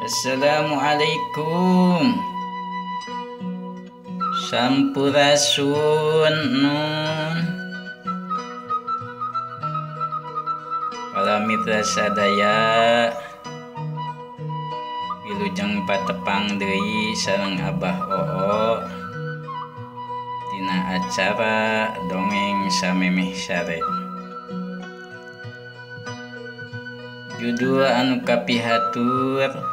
Assalamualaikum. Sampurasun nun. Para mitra sadaya, wilujeng patepang deui sareng Abah Oo dina acara dongeng samemeh sare. Judul anu kapihatur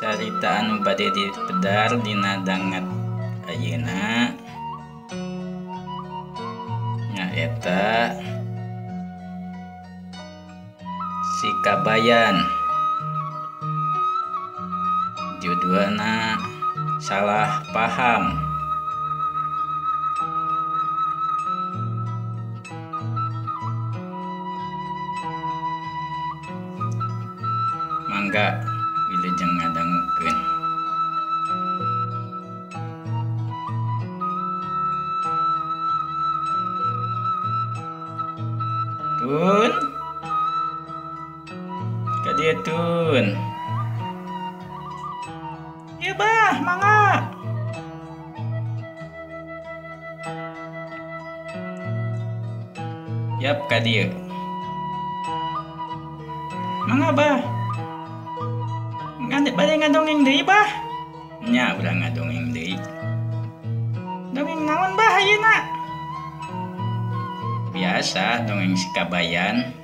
carita anu bade dipedar dina dangat ayeuna nyaeta Si Kabayan. Judulna Salah Paham. Mangga wilujeng ngadangukeun. Tun, kadieu Tun. Ieu bah, mangga. Yap kadieu. Mangga bah. Bade ngadongeng deui bah. Nya urang ngadongeng deui. Dongeng naon bah ayeuna? Biasa dongeng Si Kabayan.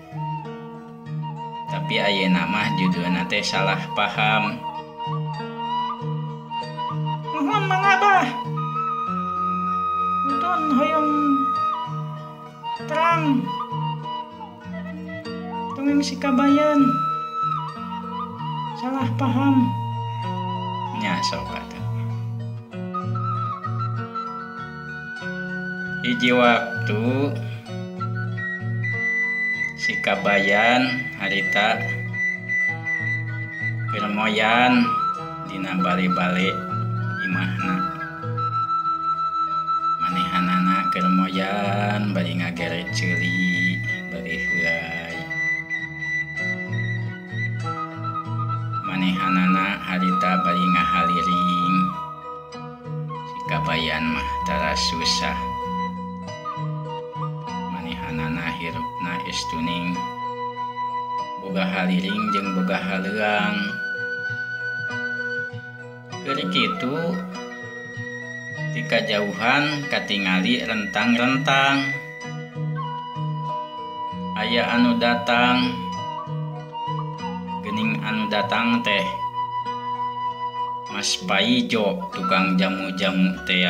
Tapi ayeuna mah judulna teh Salah Paham. Nuhun mangga bah. Utun hoyong terang. Dongeng Si Kabayan. Salah paham. Nya sok atuh. Hiji waktu Si Kabayan harita keur moyan dina bale-bale imahna. Manehanana keur moyan bari ngagere ceuli bari heuai. Manehanana harita bari ngahaliring. Si Kabayan mah tara susah. Manehanana hirupna istuning boga haliring jeung boga haleuang. Keur kitu ti kajauhan katingali rentang-rentang. Aya anu datang. Geuning anu datang teh Mas Paijo, tukang jamu-jamu teh.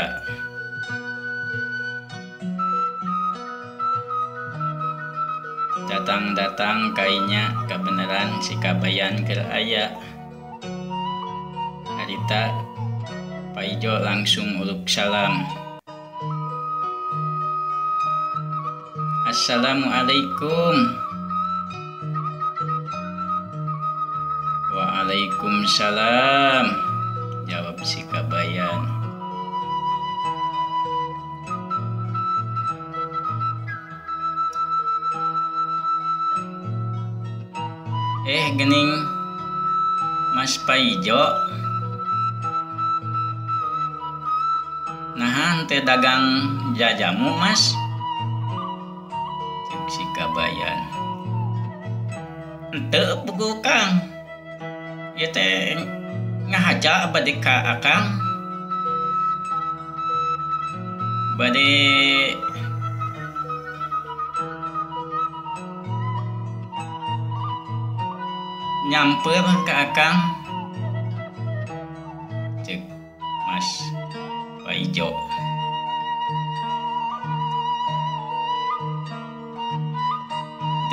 Datang-datang kainya kabeneran Si Kabayan keur aya. Harita Paijo langsung uluk salam. Assalamualaikum. Waalaikumsalam, jawab Si Kabayan. Geuning Mas Paijo, nahan teh dagang jajamu Mas? Cek Si Kabayan. Henteu puguh Kang. Ieu teh ngahaja bade ka Akang. Bade nyamper ka Akang. Cek Mas Paijo.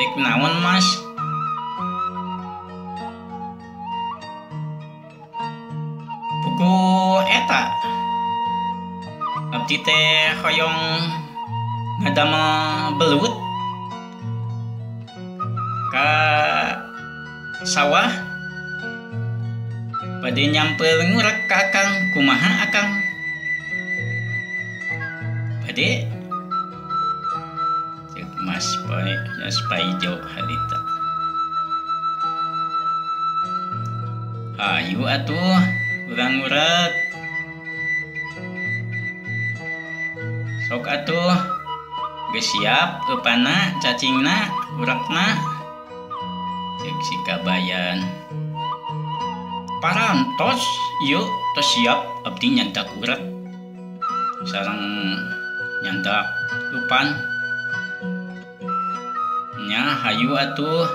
Tek naon Mas? Eta abdi teh hoyong ngadamel belut ka sawah bade nyamper ngurek ka Akang. Kumaha Akang? Bade cek Mas Paijo harita. Ayu atuh urang urek. Sok atuh geus siap eupana cacingna urekna ceuk si Kabayan. Parantos ieu tos siap abdi nyandak urek sareng nyandak eupan. Nya hayu atuh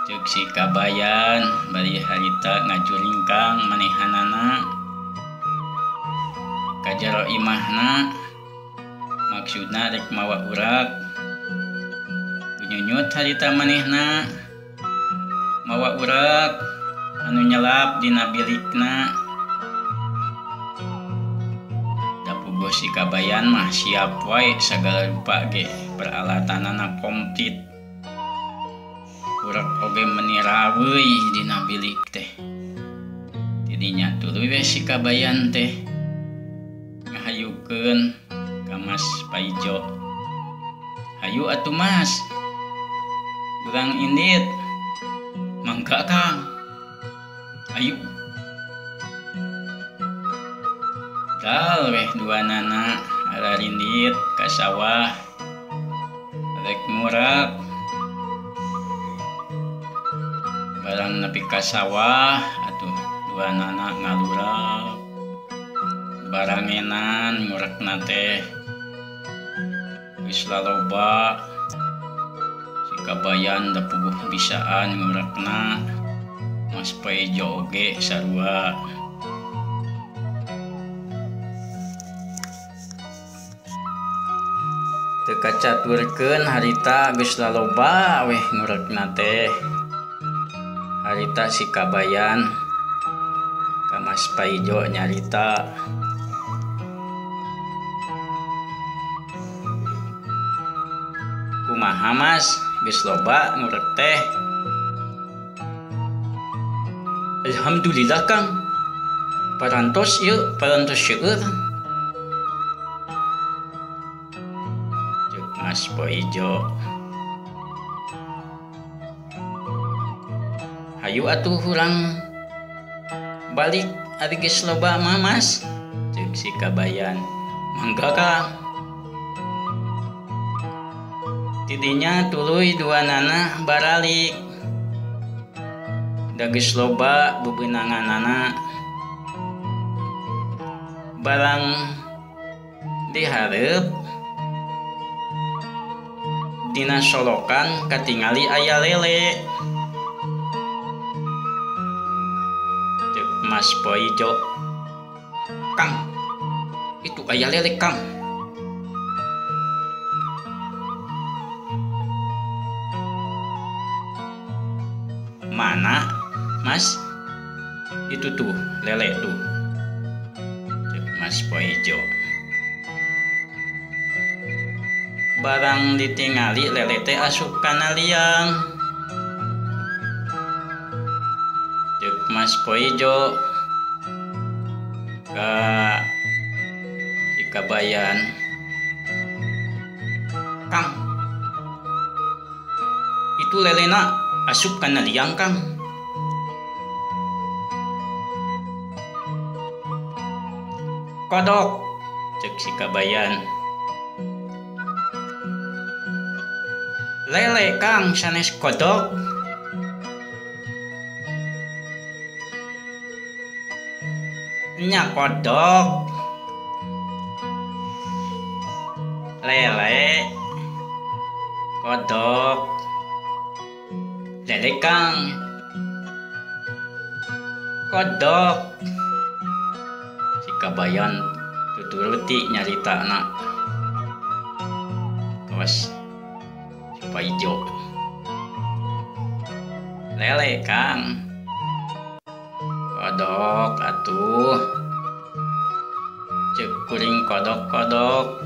ceuk si Kabayan bari harita ngajuringkang manehanana ka jero imahna. Maksudna rek mawa urak nyunyut harita manehna mawa urak anu nyelap dina bilikna. Da puguh si Kabayan mah siap wae sagala rupa ge peralatanana komplit. Urak oge meuni raweuy dina bilik teh. Tidinya tuluy we si Kabayan teh ngahayukeun ka Mas Paijo. Hayu atuh Mas, urang indit. Mangga Kang. Ayu. Dal weh duanana ararindit ka sawah. Rek ngurak. Barang nepi ka sawah atuh duanana ngalurap. Barangenan ngurekna teh geus laloba. Si Kabayan da puguh bisaan ngurekna. Mas Paijo oge sarua. Teu kacaturkeun harita geus laloba weh ngurekna teh. Harita si Kabayan ka Mas Paijo nyarita. Kumaha Mas, geus loba ngurek teh? Alhamdulillah Kang. Parantos seueur. Ceuk Mas Paijo. Hayu atuh urang balik ari geus loba mah Mas, ceuk si Kabayan. Mangga Kang. Tidinya tuluy duanana baralik. Da geus loba bebeunanganana. Barang dihareup dina solokan katingali aya lele. Ceuk Mas Paijo. Kang, itu aya lele Kang. Mana Mas? Itu tuh lele tuh. Ceuk Mas Paijo. Barang ditingali lele teh asup kana liang. Ceuk Mas Paijo ka si Kabayan. Kang, itu lelena asup kana liang Kang. Kodok, ceuk si Kabayan. Lele Kang sanes kodok. Nya kodok. Lele. Kodok. Lele Kang. Kodok. Si Kabayan tuturuti nyaritana. Kawas si Paijo. Lele Kang. Kodok atuh. Ceuk kuring kodok-kodok.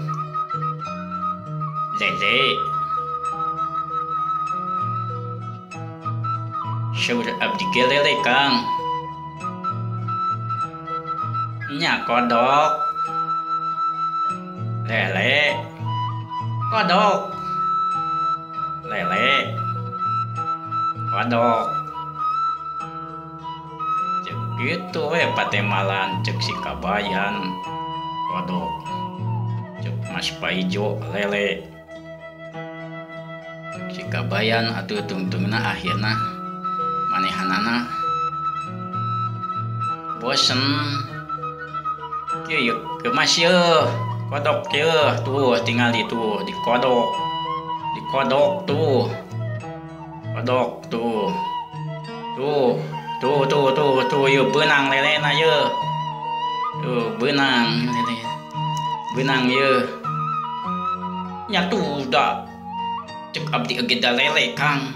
Lele. Saur abdi ge lele Kang. Nya kodok. Lele. Kodok. Lele. Kodok. gitu patemalan cek si kabayan kodok cek Mas Paijo lele cek si kabayan atuh tungtungna akhirna manehanana bosen kieu ke Mas yeuh kodok kieu tuh tinggal itu di kodok tuh kodok tuh yeuh beunang lele na yeuh tuh beunang lele beunang yeuh nyatu da cek abdi ageda lele Kang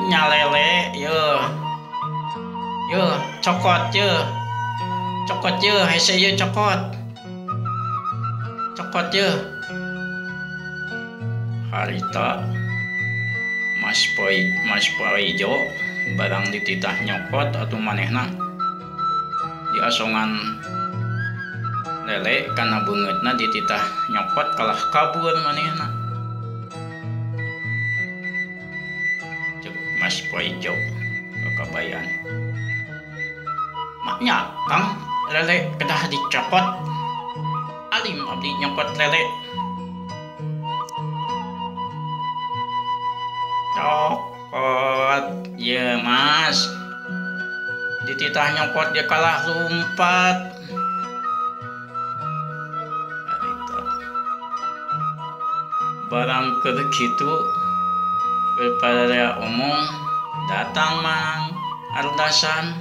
nya lele yeuh cokot yeuh hese yeuh cokot yeuh harita Mas Paijo barang dititah nyokot atau manehna diasongan lele karena beungeutna dititah nyokot kalah kabur manehna cek Mas Paijo kakabayan maknya Kang lele kedah dicokot alim abdi nyokot lele cokot ya Mas dititah nyokot dia kalah lompat barang kitu kepada omong datang Mang Ardasan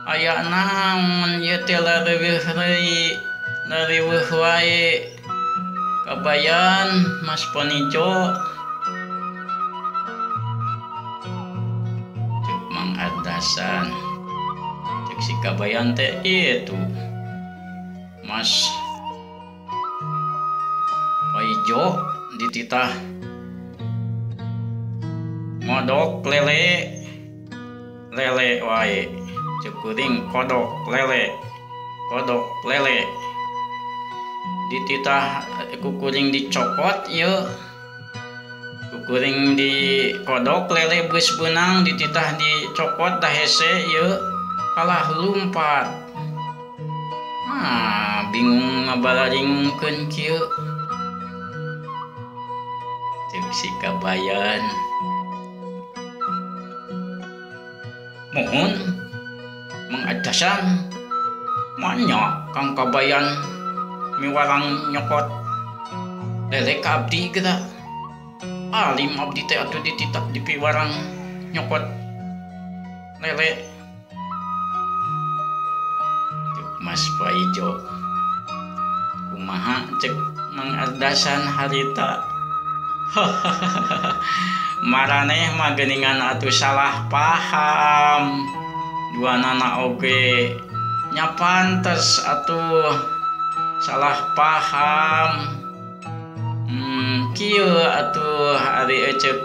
aya naon ieu teh leuwih wae kabayan Mas Panijo cek Mang Ardasan cek si kabayan teh itu Mas Paijo dititah ngodok lele wae cek kuring kodok lele dititah kukuring dicokot yeuh kukuring di kodok lele geus beunang dititah dicokot da hese yeuh kalah lumpat bingung ngabalaringkeun kieu cek si kabayan mohon mengadasan manya Kang kabayan miwarang nyokot lele ka abdi geura alim abdi teh atuh dititah dipiwarang nyokot lele cek Mas Paijo kumaha cek Mang Ardasan harita maraneh mah geuningan atuh salah paham duanana oge nya pantes atuh salah paham kieu atuh ari eceuk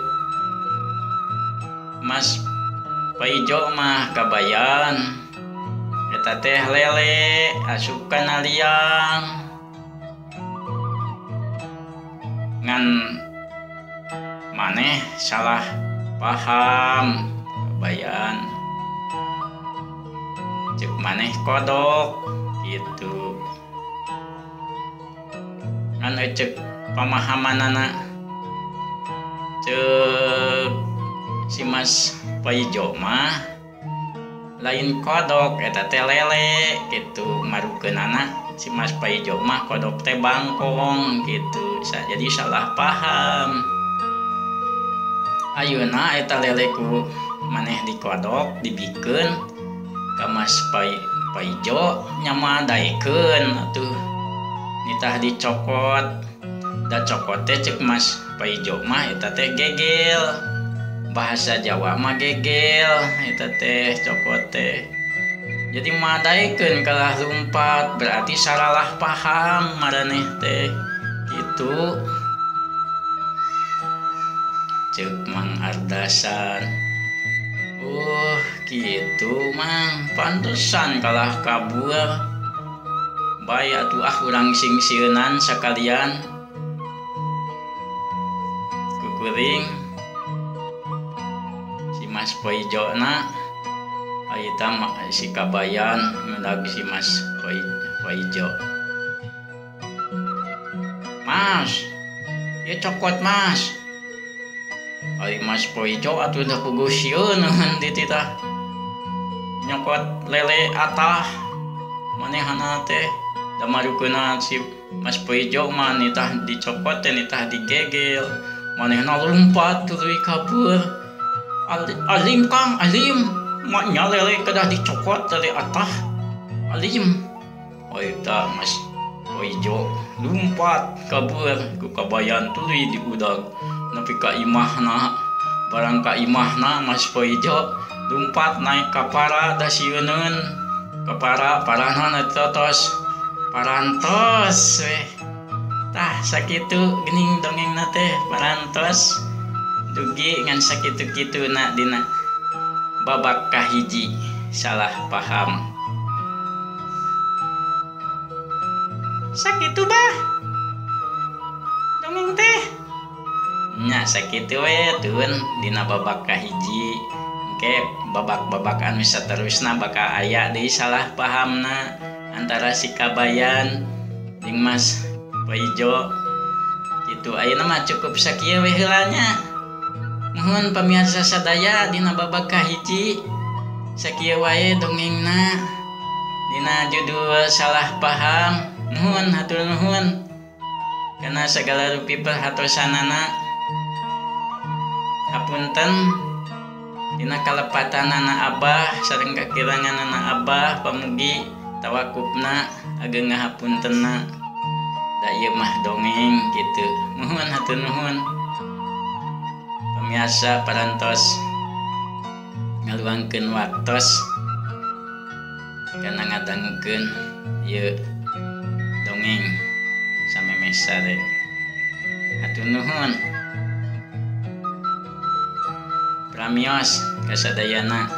Mas Paijo mah kabayan eta teh lele asup kana liang ngan maneh salah paham kabayan cek maneh kodok gitu kan cek pamahamanana cek si Mas Paijo mah lain kodok eta teh lele gitu marukeunana si Mas Paijo mah kodok teh bangkong gitu jadi salah paham ayeuna eta lele ku maneh dikodok dibikeun ka Mas Paijo nyamadaikeun atuh nitah dicokot da cokot teh cek Mas Paijo mah eta teh gegel bahasa Jawa mah gegel eta teh cokot teh jadi madaikeun kalah lumpat berarti salah paham maraneh teh gitu cek Mang Ardasan gitu Mang pantesan kalah kabur bae atuh urang sing-sieunan sakalian kukuring si Mas Paijo na Ayeuna si kabayan ngedag si Mas Paijo. Mas, ya cokot Mas. Ari Mas Paijo atuh da pugusieun di titah. Nyokot lele atah manehana teh da marukeuna si Mas Paijo mah nitah dicokot teh nitah digegel. Manehna lompat tuluy kabur. Alim Kang, alim. Maknya lele kedah dicokot lele atah. Alim. Oh eta Mas Paijo lompat kabur ku kabayan tuluy di udag. Nepi ka imahna, barang ka imahna Mas Paijo lompat naik ka para da sieuneun. Ka parana totos parantos we. Tah sakitu geuning dongengna teh parantos. Dugi ngan sakitu-kituna dina babak kahiji salah paham. Sakitu bah dongeng teh nya sakitu we tun dina babak kahiji. Engke babak-babak anu saterusna bakal aya deui salah pahamna antara si kabayan jeung Mas Paijo. Kitu ayeuna mah cukup sakieu we heula nya. Nuhun pamirsa sadaya dina babak kahiji sakieu wae dongengna dina judul salah paham. Nuhun hatur nuhun kana sagala rupi perhatosanana. Hapunten dina kalepatanana Abah sareng kakiranganana Abah pamugi tawakupna ageng ngahapuntenna. Da ieu mah dongeng kitu. Nuhun hatur nuhun. Pamirsa parantos ngaluangkeun waktos kana ngadangukeun ieu dongeng samemeh sare. Hatur nuhun. Pramios kasadayana.